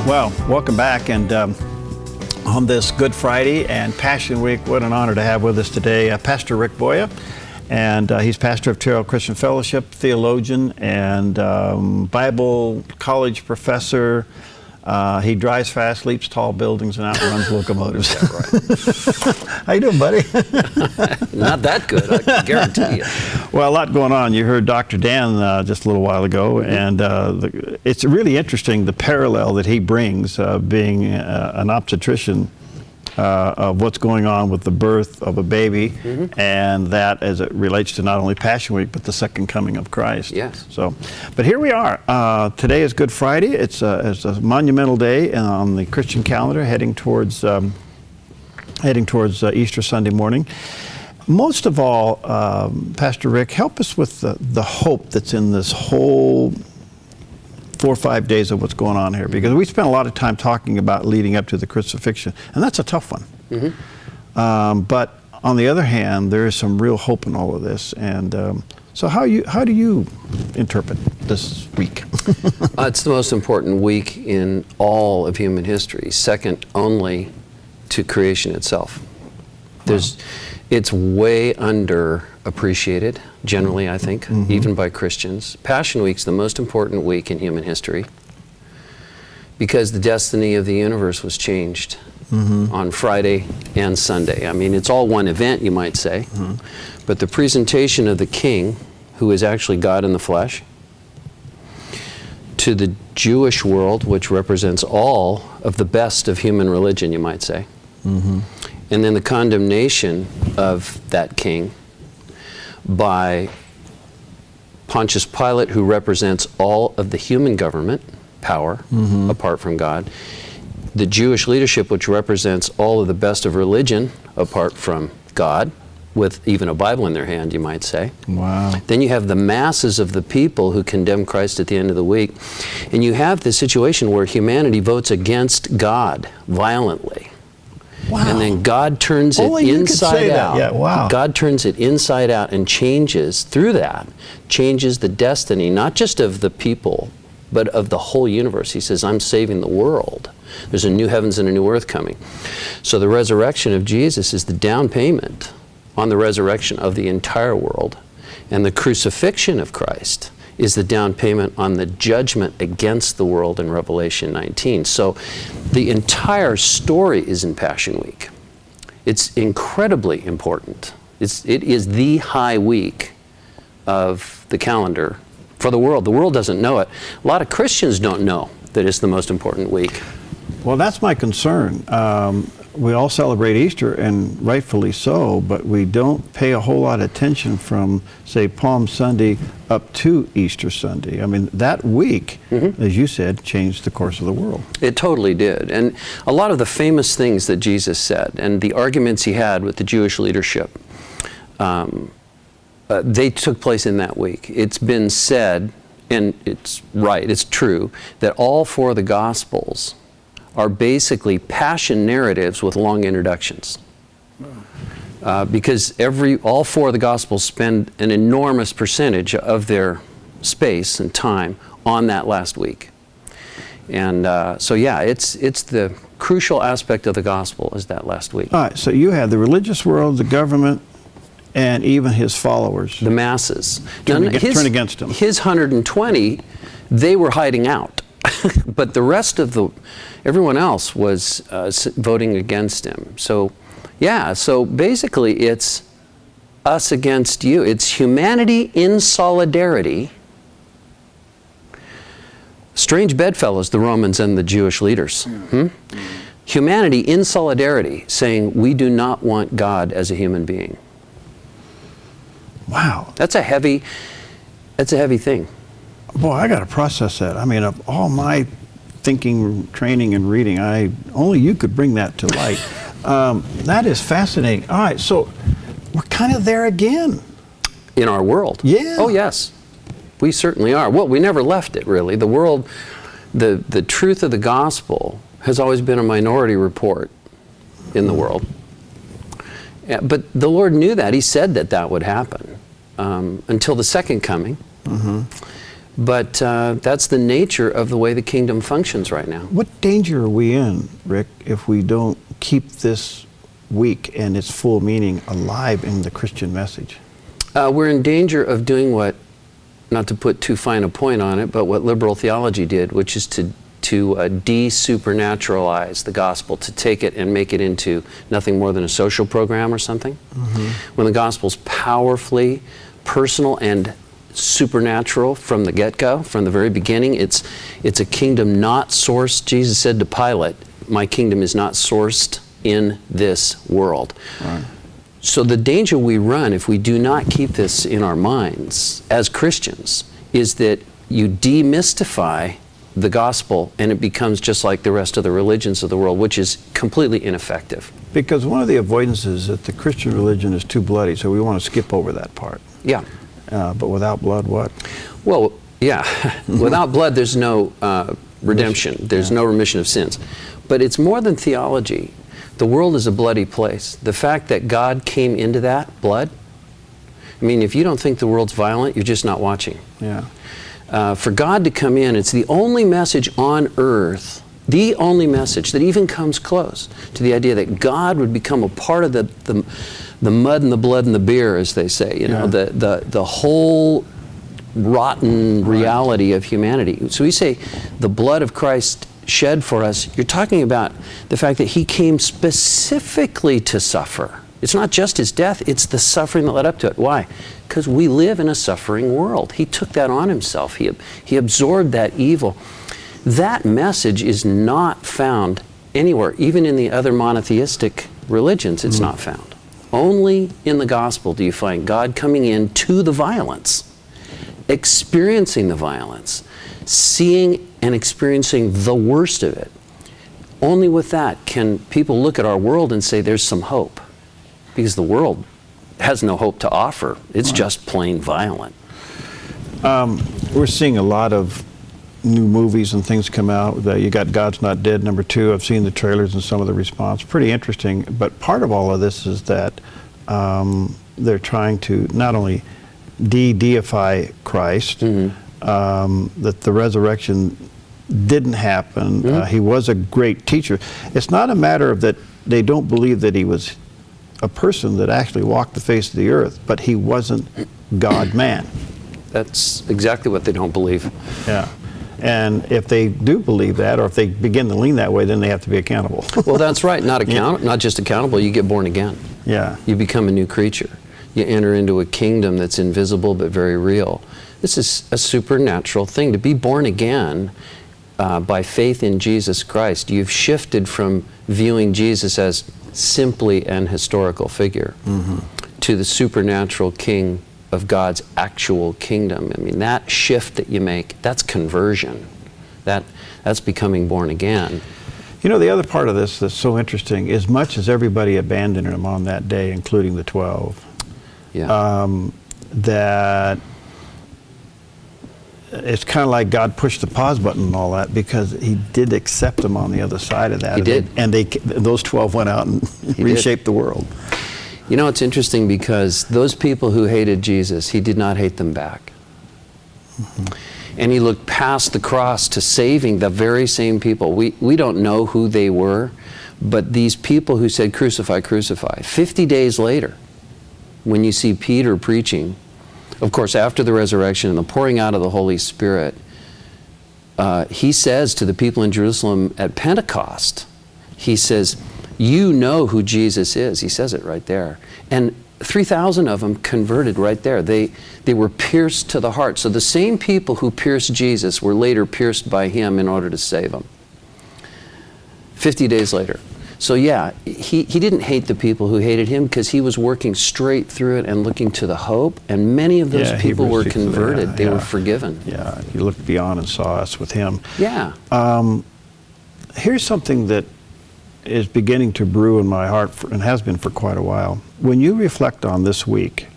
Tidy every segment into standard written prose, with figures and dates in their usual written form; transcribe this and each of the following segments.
Well, welcome back, and on this Good Friday and Passion Week, what an honor to have with us today Pastor Rick Booye, and he's pastor of Terrell Christian Fellowship, theologian, and Bible college professor. He drives fast, leaps tall buildings, and outruns locomotives. Yeah, right. How you doing, buddy? Not that good, I can guarantee you. Well, a lot going on. You heard Dr. Dan just a little while ago, and it's really interesting, the parallel that he brings, being an obstetrician, of what's going on with the birth of a baby, and that as it relates to not only Passion Week, but the second coming of Christ. Yes. So, but here we are. Today is Good Friday. It's a monumental day on the Christian calendar, heading towards Easter Sunday morning. Most of all, Pastor Rick, help us with the hope that's in this whole 4 or 5 days of what's going on here, because we spent a lot of time talking about leading up to the crucifixion, and that's a tough one. But on the other hand, there is some real hope in all of this, and so how do you interpret this week? It's the most important week in all of human history, second only to creation itself. It's way underappreciated, generally, I think, even by Christians. Passion Week's the most important week in human history because the destiny of the universe was changed on Friday and Sunday. I mean, it's all one event, you might say, but the presentation of the King, who is actually God in the flesh, to the Jewish world, which represents all of the best of human religion, you might say, and then the condemnation of that king by Pontius Pilate, who represents all of the human government power apart from God, the Jewish leadership, which represents all of the best of religion apart from God, with even a Bible in their hand, you might say. Wow. Then you have the masses of the people who condemn Christ at the end of the week. And you have this situation where humanity votes against God violently. Wow. And then God turns it inside out. Yeah, wow. God turns it inside out and changes, through that, changes the destiny, not just of the people, but of the whole universe. He says, I'm saving the world. There's a new heavens and a new earth coming. So the resurrection of Jesus is the down payment on the resurrection of the entire world. And the crucifixion of Christ is the down payment on the judgment against the world in Revelation 19. So the entire story is in Passion Week. It's incredibly important. It is the high week of the calendar for the world. The world doesn't know it. A lot of Christians don't know that it's the most important week. Well, that's my concern. We all celebrate Easter, and rightfully so, but we don't pay a whole lot of attention from, say, Palm Sunday up to Easter Sunday. I mean, that week, as you said, changed the course of the world. It totally did. And a lot of the famous things that Jesus said and the arguments he had with the Jewish leadership, they took place in that week. It's been said, and it's right, it's true, that all four of the Gospels are basically passion narratives with long introductions. Because all four of the Gospels spend an enormous percentage of their space and time on that last week. And so yeah, it's the crucial aspect of the Gospel is that last week. All right, so you had the religious world, the government, and even his followers. The masses. Turn against him. His 120, they were hiding out. But the rest of everyone else was voting against him. So, yeah, so basically it's us against you. It's humanity in solidarity. Strange bedfellows, the Romans and the Jewish leaders. Humanity in solidarity, saying we do not want God as a human being. Wow. That's a heavy thing. Boy, I got to process that. I mean, of all my thinking, training, and reading, only you could bring that to light. That is fascinating. All right, so we're kind of there again. In our world? Yeah. Oh, yes. We certainly are. Well, we never left it, really. The world, the truth of the gospel has always been a minority report in the world. Yeah, but the Lord knew that. He said that would happen until the second coming. But that's the nature of the way the kingdom functions right now. What danger are we in, Rick, if we don't keep this week and its full meaning alive in the Christian message? We're in danger of doing what, not to put too fine a point on it, but what liberal theology did, which is to de-supernaturalize the gospel, to take it and make it into nothing more than a social program or something. When the gospel's powerfully personal and supernatural from the get-go, from the very beginning. It's a kingdom not sourced. Jesus said to Pilate, my kingdom is not sourced in this world. Right. So the danger we run if we do not keep this in our minds as Christians is that you demystify the gospel and it becomes just like the rest of the religions of the world, which is completely ineffective. Because one of the avoidances is that the Christian religion is too bloody, so we want to skip over that part. Yeah. But without blood, what? Well, yeah. Without blood, there's no redemption. There's no remission of sins. But it's more than theology. The world is a bloody place. The fact that God came into that blood, I mean, if you don't think the world's violent, you're just not watching. Yeah. For God to come in, it's the only message on earth, the only message that even comes close to the idea that God would become a part of the mud and the blood and the beer, as they say, you know, the whole rotten reality of humanity. So we say the blood of Christ shed for us. You're talking about the fact that he came specifically to suffer. It's not just his death, it's the suffering that led up to it. Why? Because we live in a suffering world. He took that on himself. He absorbed that evil. That message is not found anywhere, even in the other monotheistic religions. It's not found. Only in the gospel do you find God coming in to the violence, experiencing the violence, seeing and experiencing the worst of it. Only with that can people look at our world and say there's some hope, because the world has no hope to offer. It's just plain violent. We're seeing a lot of new movies and things come out. You got God's Not Dead, #2. I've seen the trailers and some of the response. Pretty interesting. But part of all of this is that they're trying to not only de-deify Christ, that the resurrection didn't happen. He was a great teacher. It's not a matter of that they don't believe that he was a person that actually walked the face of the earth, but he wasn't God-man. That's exactly what they don't believe. Yeah. And if they do believe that, or if they begin to lean that way, then they have to be accountable. Well, that's right. Not just accountable. You get born again. Yeah. You become a new creature. You enter into a kingdom that's invisible but very real. This is a supernatural thing. To be born again by faith in Jesus Christ, you've shifted from viewing Jesus as simply an historical figure to the supernatural king of God's actual kingdom. I mean, that shift that you make, that's conversion. That's becoming born again. You know, the other part of this that's so interesting, as much as everybody abandoned him on that day, including the 12, that it's kind of like God pushed the pause button and all that, because he did accept them on the other side of that. He did. And those 12 went out and reshaped the world. You know, it's interesting because those people who hated Jesus, he did not hate them back. And he looked past the cross to saving the very same people. We don't know who they were, but these people who said, crucify, crucify, 50 days later, when you see Peter preaching, of course, after the resurrection and the pouring out of the Holy Spirit, he says to the people in Jerusalem at Pentecost, he says, you know who Jesus is. He says it right there. And 3,000 of them converted right there. They were pierced to the heart. So the same people who pierced Jesus were later pierced by him in order to save them. 50 days later. So yeah, he didn't hate the people who hated him, because he was working straight through it and looking to the hope. And many of those people were converted. They were forgiven. Yeah, he looked beyond and saw us with him. Yeah. Here's something that is beginning to brew in my heart and has been for quite a while. When you reflect on this week,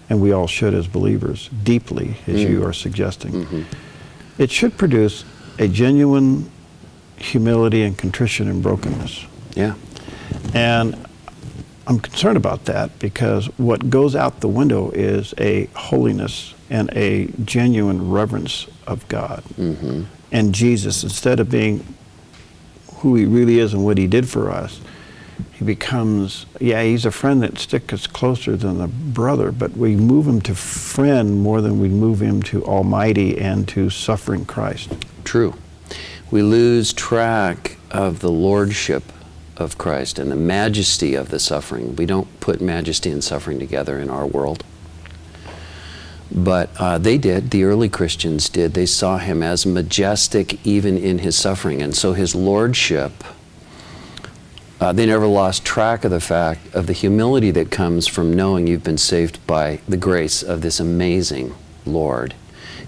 and we all should as believers, deeply, as you are suggesting, it should produce a genuine humility and contrition and brokenness. Yeah. And I'm concerned about that, because what goes out the window is a holiness and a genuine reverence of God and Jesus. Instead of being who he really is and what he did for us, he becomes, he's a friend that sticks closer than a brother, but we move him to friend more than we move him to Almighty and to suffering Christ. True. We lose track of the lordship of Christ and the majesty of the suffering. We don't put majesty and suffering together in our world. But they did, the early Christians did. They saw him as majestic even in his suffering. And so his lordship, they never lost track of the fact of the humility that comes from knowing you've been saved by the grace of this amazing Lord.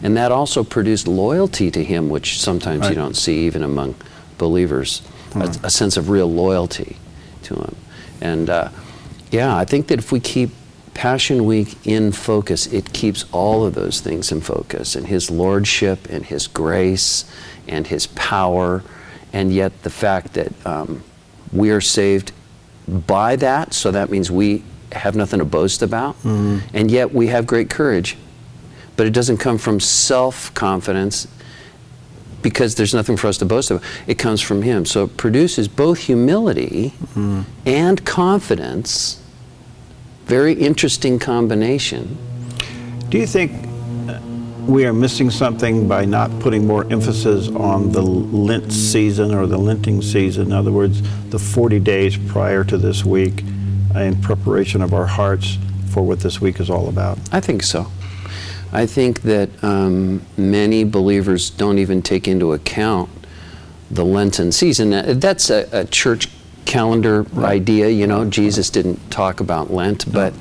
And that also produced loyalty to him, which sometimes you don't see even among believers, a sense of real loyalty to him. And I think that if we keep Passion Week in focus, it keeps all of those things in focus, and his lordship and his grace and his power, and yet the fact that we are saved by that, so that means we have nothing to boast about, and yet we have great courage, but it doesn't come from self-confidence, because there's nothing for us to boast about. It comes from him. So it produces both humility and confidence. Very interesting combination. Do you think we are missing something by not putting more emphasis on the Lent season or the Lenting season? In other words, the 40 days prior to this week, in preparation of our hearts for what this week is all about? I think so. I think that many believers don't even take into account the Lenten season. That's a church calendar idea, you know. Jesus didn't talk about Lent, but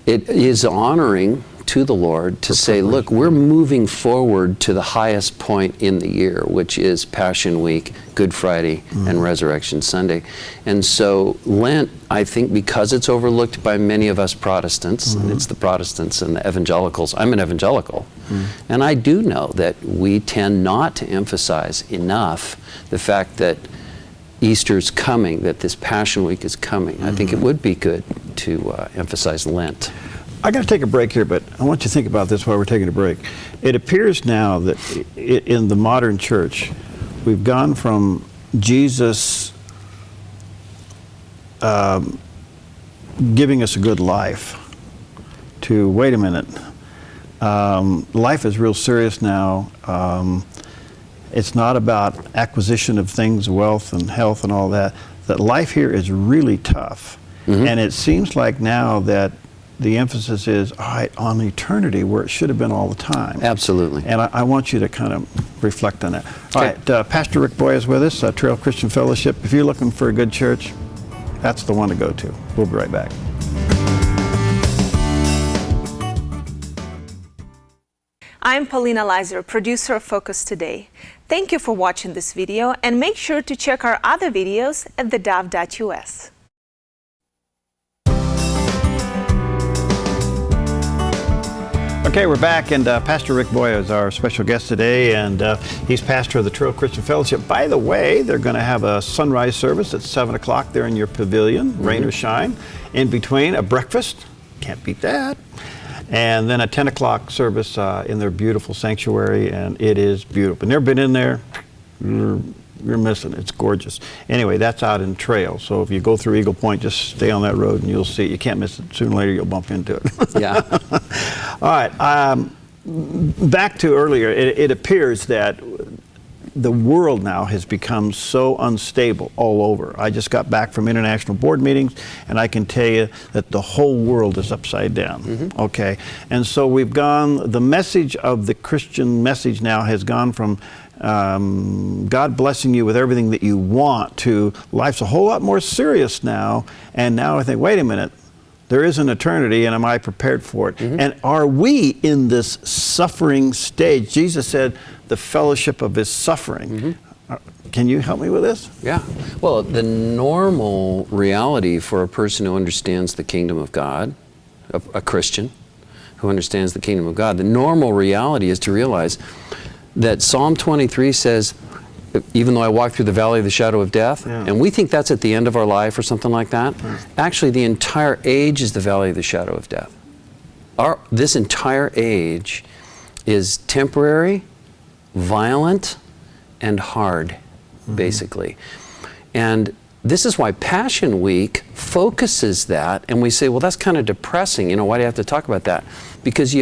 it is honoring to the Lord to say, look, we're moving forward to the highest point in the year, which is Passion Week, Good Friday, and Resurrection Sunday. And so Lent, I think, because it's overlooked by many of us Protestants, and it's the Protestants and the evangelicals. I'm an evangelical, and I do know that we tend not to emphasize enough the fact that Easter's coming, that this Passion Week is coming. I think it would be good to emphasize Lent. I got to take a break here, but I want you to think about this while we're taking a break. It appears now that in the modern church, we've gone from Jesus giving us a good life to, wait a minute, life is real serious now. It's not about acquisition of things, wealth and health and all that. That life here is really tough. And it seems like now that the emphasis is, all right, on eternity, where it should have been all the time. Absolutely. And I want you to kind of reflect on that. All right, Pastor Rick Booye is with us, Trail Christian Fellowship. If you're looking for a good church, that's the one to go to. We'll be right back. I'm Paulina Leiser, producer of Focus Today. Thank you for watching this video, and make sure to check our other videos at theDove.us. Okay, we're back, and Pastor Rick Booye is our special guest today, and he's pastor of the Trail Christian Fellowship. By the way, they're going to have a sunrise service at 7 o'clock there in your pavilion, rain or shine. In between, a breakfast, can't beat that. And then a 10 o'clock service in their beautiful sanctuary, and it is beautiful. Never been in there, you're missing it. It's gorgeous. Anyway, that's out in Trail, so if you go through Eagle Point, just stay on that road and you'll see it. You can't miss it. Sooner or later, you'll bump into it. Yeah. All right. Back to earlier, it appears that the world now has become so unstable all over. I just got back from international board meetings, and I can tell you that the whole world is upside down. Okay, and so we've gone, the message of the Christian message now has gone from God blessing you with everything that you want to life's a whole lot more serious now, and now I think, wait a minute, there is an eternity, and am I prepared for it? And are we in this suffering stage? Jesus said the fellowship of his suffering. Can you help me with this? Yeah. Well, the normal reality for a person who understands the kingdom of God, a Christian who understands the kingdom of God, the normal reality is to realize that Psalm 23 says, even though I walk through the valley of the shadow of death, and we think that's at the end of our life or something like that. Actually, the entire age is the valley of the shadow of death. This entire age is temporary, violent, and hard, basically. And this is why Passion Week focuses that, and we say, well, that's kind of depressing. You know, why do you have to talk about that? Because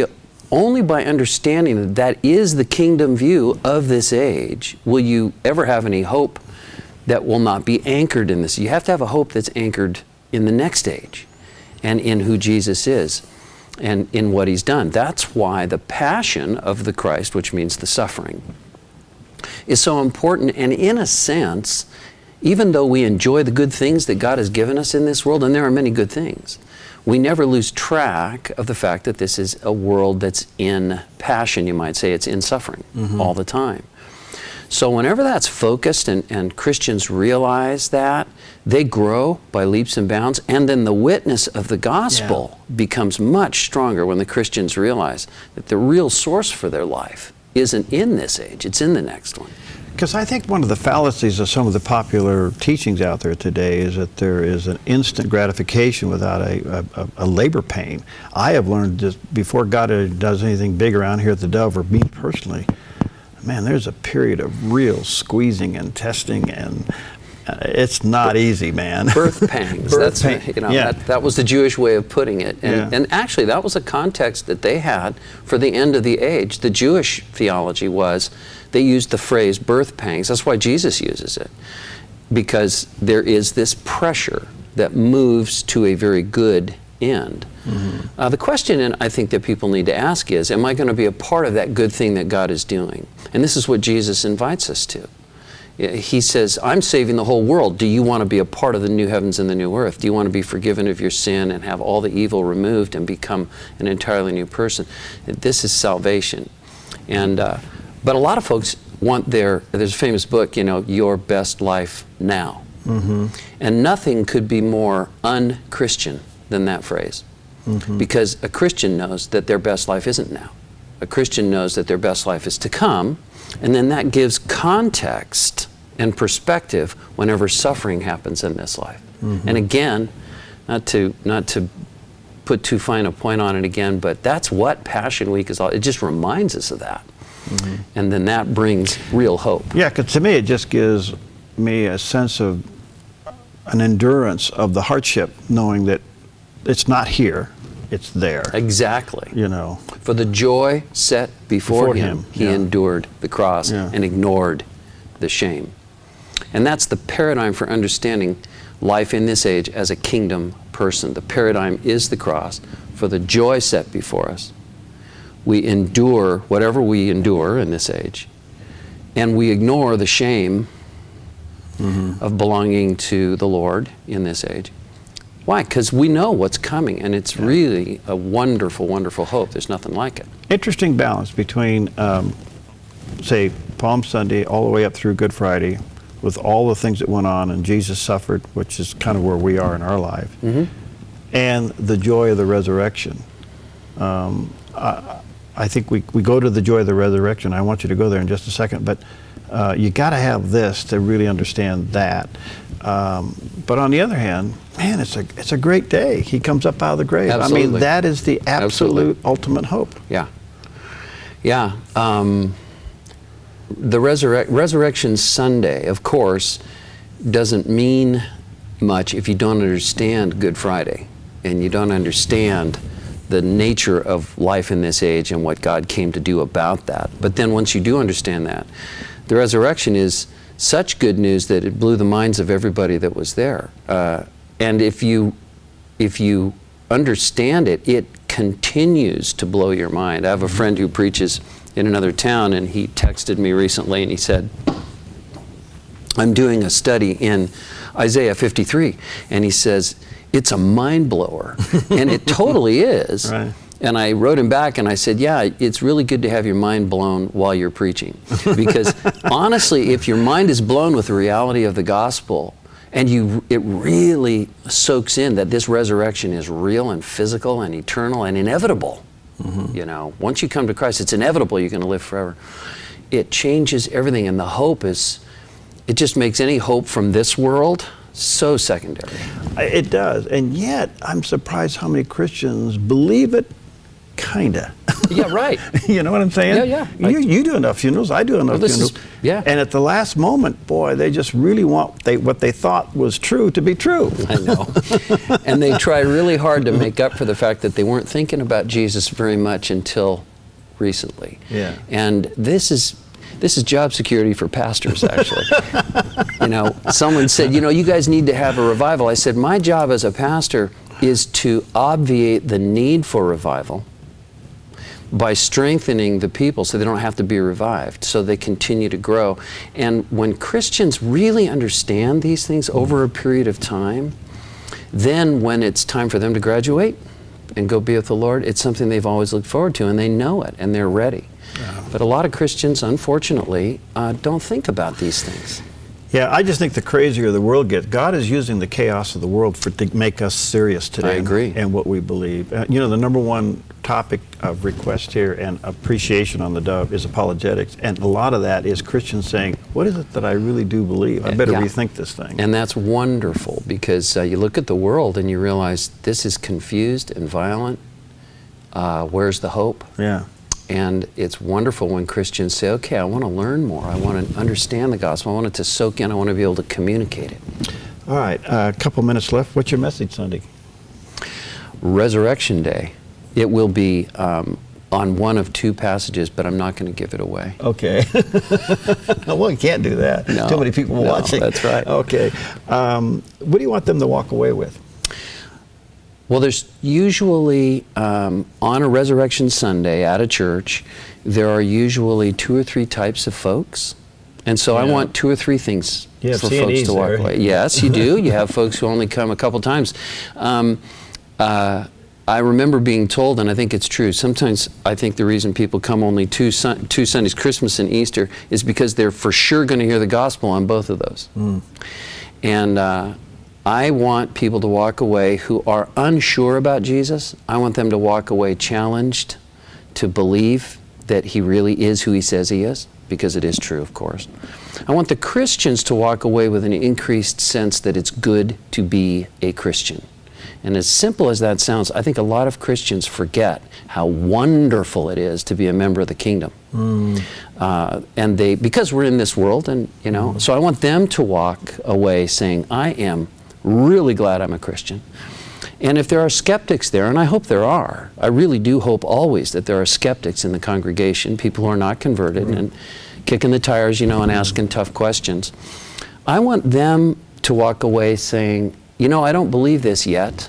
only by understanding that that is the kingdom view of this age will you ever have any hope that will not be anchored in this. You have to have a hope that's anchored in the next age and in who Jesus is and in what he's done. That's why the passion of the Christ, which means the suffering, is so important. And in a sense, even though we enjoy the good things that God has given us in this world, and there are many good things, we never lose track of the fact that this is a world that's in passion, you might say. It's in suffering all the time. So whenever that's focused and Christians realize that, they grow by leaps and bounds, and then the witness of the gospel becomes much stronger when the Christians realize that the real source for their life isn't in this age, it's in the next one. Because I think one of the fallacies of some of the popular teachings out there today is that there is an instant gratification without a labor pain. I have learned just before God does anything big around here at theDove, or me personally, man, there's a period of real squeezing and testing, and it's not easy, man. Birth pangs. That was the Jewish way of putting it. And actually, that was a context that they had for the end of the age. The Jewish theology was, they used the phrase birth pangs. That's why Jesus uses it. Because there is this pressure that moves to a very good end. The question I think that people need to ask is, am I going to be a part of that good thing that God is doing? And this is what Jesus invites us to. He says, I'm saving the whole world. Do you want to be a part of the new heavens and the new earth? Do you want to be forgiven of your sin and have all the evil removed and become an entirely new person? This is salvation. And but a lot of folks want there's a famous book, Your Best Life Now. And nothing could be more un-Christian than that phrase. Because a Christian knows that their best life isn't now. A Christian knows that their best life is to come, and then that gives context and perspective whenever suffering happens in this life. And again, not to put too fine a point on it again, but that's what Passion Week is all. It just reminds us of that. And then that brings real hope. Yeah, because to me it just gives me a sense of an endurance of the hardship, knowing that it's not here, it's there. Exactly. For the joy set before him, he endured the cross and ignored the shame. And that's the paradigm for understanding life in this age as a kingdom person. The paradigm is the cross. For the joy set before us, we endure whatever we endure in this age, and we ignore the shame of belonging to the Lord in this age. Why? Because we know what's coming, and it's really a wonderful, wonderful hope. There's nothing like it. Interesting balance between, say, Palm Sunday all the way up through Good Friday, with all the things that went on, and Jesus suffered, which is kind of where we are in our life, and the joy of the resurrection. I think we go to the joy of the resurrection. I want you to go there in just a second, but you got to have this to really understand that. But on the other hand, man, it's a great day. He comes up out of the grave. Absolutely. I mean, that is the absolute ultimate hope. Yeah. The Resurrection Sunday, of course, doesn't mean much if you don't understand Good Friday and you don't understand the nature of life in this age and what God came to do about that. But then once you do understand that, the resurrection is such good news that it blew the minds of everybody that was there. And if you understand it, it continues to blow your mind. I have a friend who preaches in another town, and he texted me recently and he said, I'm doing a study in Isaiah 53, and he says, it's a mind blower. And it totally is. Right. And I wrote him back and I said, yeah, it's really good to have your mind blown while you're preaching. Because honestly, if your mind is blown with the reality of the gospel, and it really soaks in that this resurrection is real and physical and eternal and inevitable. Once you come to Christ, it's inevitable you're going to live forever. It changes everything, and the hope is it just makes any hope from this world so secondary. It does, and yet I'm surprised how many Christians believe it, kinda. Yeah, right. You know what I'm saying? Yeah, yeah. You do enough funerals, I do enough funerals. Yeah. And at the last moment, boy, they just really want what they thought was true to be true. I know. And they try really hard to make up for the fact that they weren't thinking about Jesus very much until recently. Yeah. And this is job security for pastors, actually. You know, someone said, you know, you guys need to have a revival. I said, my job as a pastor is to obviate the need for revival by strengthening the people so they don't have to be revived, so they continue to grow. And when Christians really understand these things over a period of time, then when it's time for them to graduate and go be with the Lord, it's something they've always looked forward to, and they know it, and they're ready. Yeah. But a lot of Christians, unfortunately, don't think about these things. Yeah, I just think the crazier the world gets, God is using the chaos of the world to make us serious today. I agree. And what we believe. You know, the number one topic of request here and appreciation on the Dove is apologetics. And a lot of that is Christians saying, what is it that I really do believe? I better rethink this thing. And that's wonderful, because you look at the world and you realize this is confused and violent. Where's the hope? Yeah. And it's wonderful when Christians say, okay, I want to learn more. I want to understand the gospel. I want it to soak in. I want to be able to communicate it. All right, a couple minutes left. What's your message Sunday? Resurrection Day. It will be on one of two passages, but I'm not going to give it away. Okay. Well, you can't do that. No, Too many people watching. That's right. Okay. What do you want them to walk away with? Well, there's usually, on a Resurrection Sunday at a church, there are usually 2 or 3 types of folks. And so I want 2 or 3 things for folks to walk away. Yes, you do. You have folks who only come a couple times. I remember being told, and I think it's true, sometimes I think the reason people come only two Sundays, Christmas and Easter, is because they're for sure going to hear the gospel on both of those. And I want people to walk away who are unsure about Jesus. I want them to walk away challenged to believe that He really is who He says He is, because it is true, of course. I want the Christians to walk away with an increased sense that it's good to be a Christian. And as simple as that sounds, I think a lot of Christians forget how wonderful it is to be a member of the kingdom. And because we're in this world, and you know, so I want them to walk away saying, I am really glad I'm a Christian. And if there are skeptics there, and I hope there are, I really do hope always that there are skeptics in the congregation, people who are not converted and kicking the tires, you know, and asking tough questions. I want them to walk away saying, you know, I don't believe this yet,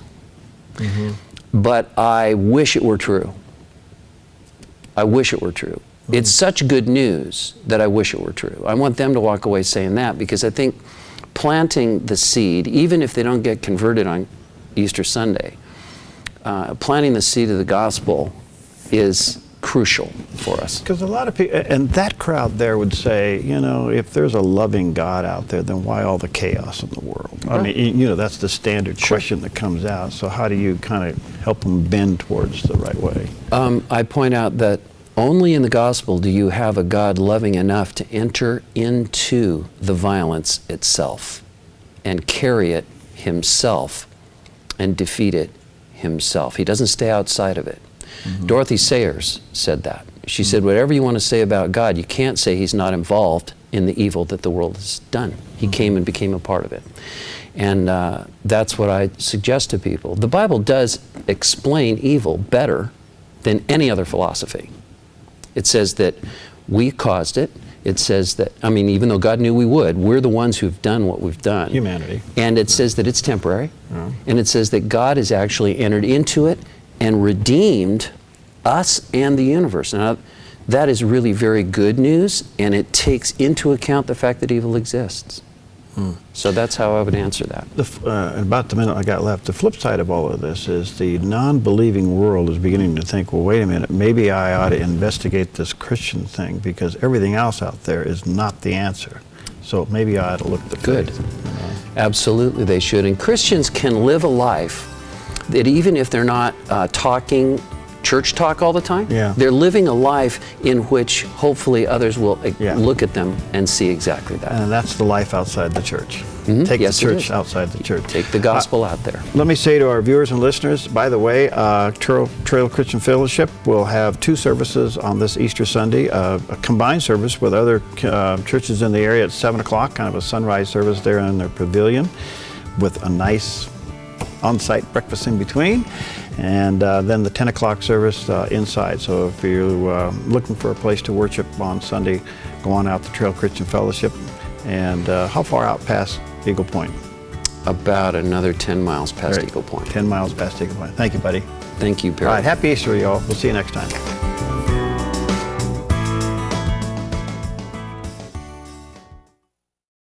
but I wish it were true. I wish it were true. It's such good news that I wish it were true. I want them to walk away saying that, because I think planting the seed, even if they don't get converted on Easter Sunday, planting the seed of the gospel is crucial for us. Because a lot of people, and that crowd there would say, you know, if there's a loving God out there, then why all the chaos in the world? I mean, you know, that's the standard question that comes out. So how do you kind of help them bend towards the right way? I point out that only in the gospel do you have a God loving enough to enter into the violence itself and carry it Himself and defeat it Himself. He doesn't stay outside of it. Dorothy Sayers said that. She said, whatever you want to say about God, you can't say He's not involved in the evil that the world has done. He came and became a part of it. And that's what I suggest to people. The Bible does explain evil better than any other philosophy. It says that we caused it. It says that, I mean, even though God knew we would, we're the ones who've done what we've done. Humanity. And it says that it's temporary. And it says that God has actually entered into it and redeemed us and the universe. Now, that is really very good news, and it takes into account the fact that evil exists. So that's how I would answer that. About the minute I got left, the flip side of all of this is the non-believing world is beginning to think, well, wait a minute, maybe I ought to investigate this Christian thing, because everything else out there is not the answer. So maybe I ought to look the Good. faith, you know? Absolutely they should. And Christians can live a life that even if they're not talking church talk all the time. Yeah. They're living a life in which hopefully others will Yeah. look at them and see exactly that. And that's the life outside the church. Take Yes, the it church is. outside the church. Take the gospel out there. Let me say to our viewers and listeners, by the way, Trail Christian Fellowship will have 2 services on this Easter Sunday, a combined service with other churches in the area at 7 o'clock, kind of a sunrise service there in their pavilion with a nice on-site breakfast in between, and then the 10 o'clock service inside. So if you're looking for a place to worship on Sunday, go on out to Trail Christian Fellowship. And how far out past Eagle Point? About another 10 miles past Right. Eagle Point. 10 miles past Eagle Point. Thank you, buddy. Thank you, Barry. All right, happy Easter, y'all. We'll see you next time.